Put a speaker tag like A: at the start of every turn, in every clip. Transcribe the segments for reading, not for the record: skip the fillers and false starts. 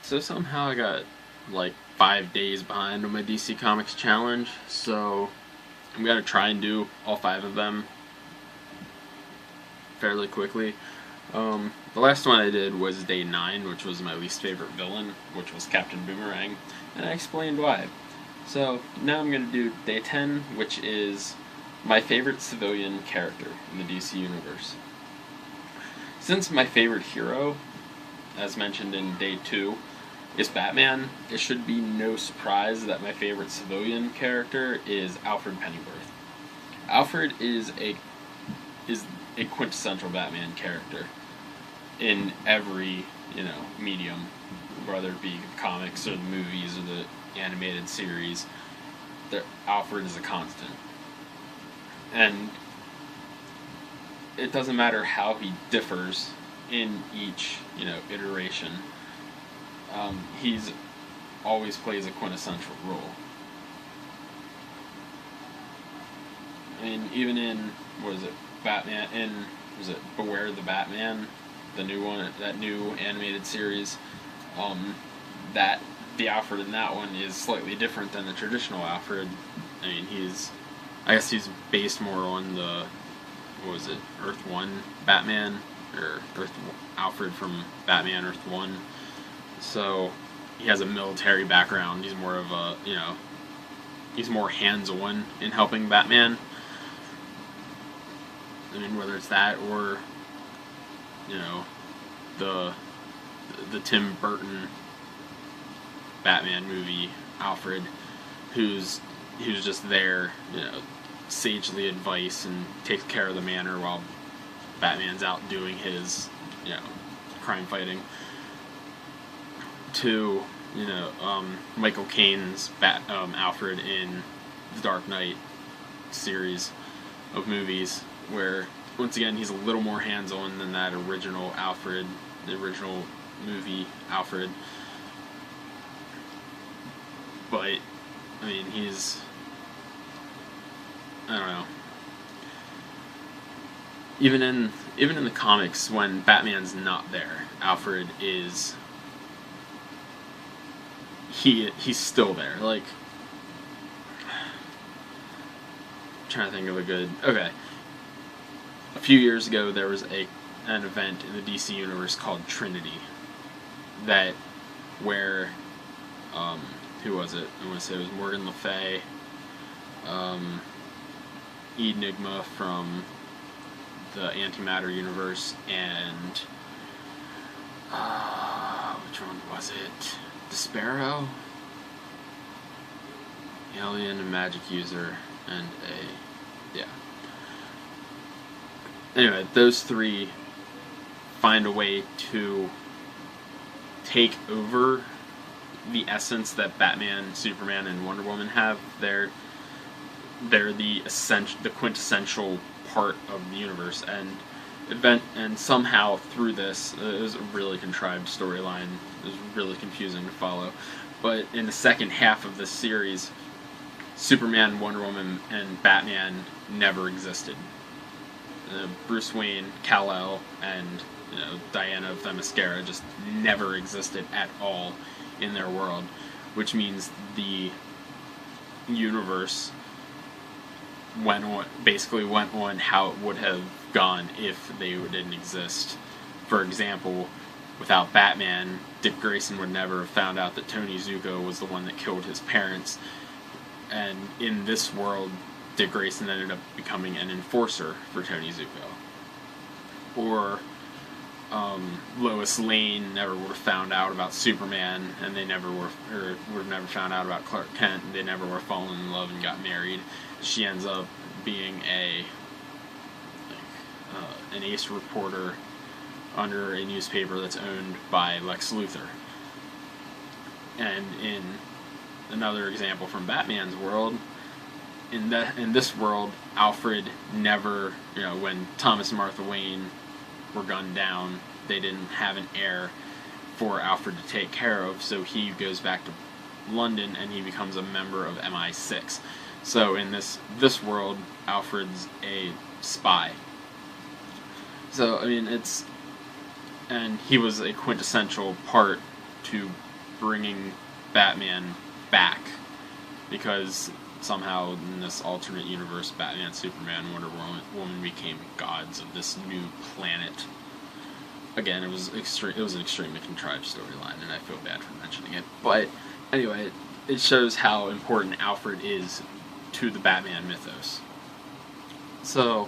A: So somehow I got like 5 days behind on my DC Comics challenge, so I'm gonna try and do all 5 of them fairly quickly. The last one I did was day 9, which was my least favorite villain, which was Captain Boomerang, and I explained why. So now I'm gonna do day 10, which is my favorite civilian character in the DC universe. Since my favorite hero, as mentioned in day 2, is Batman, it should be no surprise that my favorite civilian character is Alfred Pennyworth. Alfred is a quintessential Batman character in every, medium, whether it be the comics or the movies or the animated series. Alfred is a constant. And it doesn't matter how he differs in each, iteration. He's always plays a quintessential role. I mean, even in Batman? Was it Beware the Batman, the new one, that new animated series? That the Alfred in that one is slightly different than the traditional Alfred. I mean, I guess he's based more on the, Earth One Batman, or Alfred from Batman Earth One. So he has a military background. He's more of a, he's more hands-on in helping Batman. I mean, whether it's that or, the Tim Burton Batman movie Alfred, who's just there, sagely advice and takes care of the manor while Batman's out doing his, crime fighting. To Michael Caine's Alfred in the Dark Knight series of movies, where once again he's a little more hands-on than that original Alfred, the original movie Alfred. But I mean, I don't know. Even in the comics, when Batman's not there, Alfred is. He's still there. Like, I'm trying to think of a good. Okay. A few years ago, there was an event in the DC universe called Trinity. Where, who was it? I want to say it was Morgan Le Fay, Enigma from the Antimatter universe, and which one was it? Despero, Alien, and Magic User, and yeah. Anyway, those three find a way to take over the essence that Batman, Superman, and Wonder Woman have. They're the quintessential part of the universe, and somehow through this, it was a really contrived storyline. It was really confusing to follow. But in the second half of this series, Superman, Wonder Woman, and Batman never existed. Bruce Wayne, Kal-El, and Diana of Themyscira just never existed at all in their world, which means the universe basically went on how it would have gone if they didn't exist. For example, without Batman, Dick Grayson would never have found out that Tony Zuko was the one that killed his parents. And in this world, Dick Grayson ended up becoming an enforcer for Tony Zuko. Or Lois Lane never would have found out about Superman, and would have never found out about Clark Kent, and they never were fallen in love and got married. She ends up being an ace reporter under a newspaper that's owned by Lex Luthor. And in another example from Batman's world, in this world, Alfred never, when Thomas and Martha Wayne were gunned down, they didn't have an heir for Alfred to take care of, so he goes back to London and he becomes a member of MI6. So in this world, Alfred's a spy. So I mean, and he was a quintessential part to bringing Batman back, because somehow in this alternate universe, Batman, Superman, Wonder Woman became gods of this new planet. Again, it was an extremely contrived storyline, and I feel bad for mentioning it. But anyway, it shows how important Alfred is to the Batman mythos. So,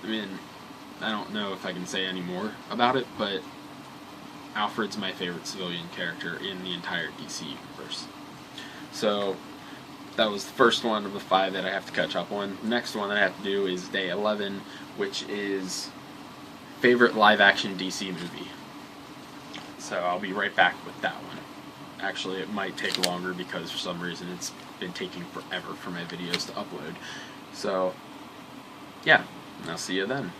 A: I mean, I don't know if I can say any more about it, but Alfred's my favorite civilian character in the entire DC universe. So, that was the first one of the 5 that I have to catch up on. The next one that I have to do is day 11, which is favorite live-action DC movie. So I'll be right back with that one. Actually, it might take longer because for some reason it's been taking forever for my videos to upload. So, yeah, and I'll see you then.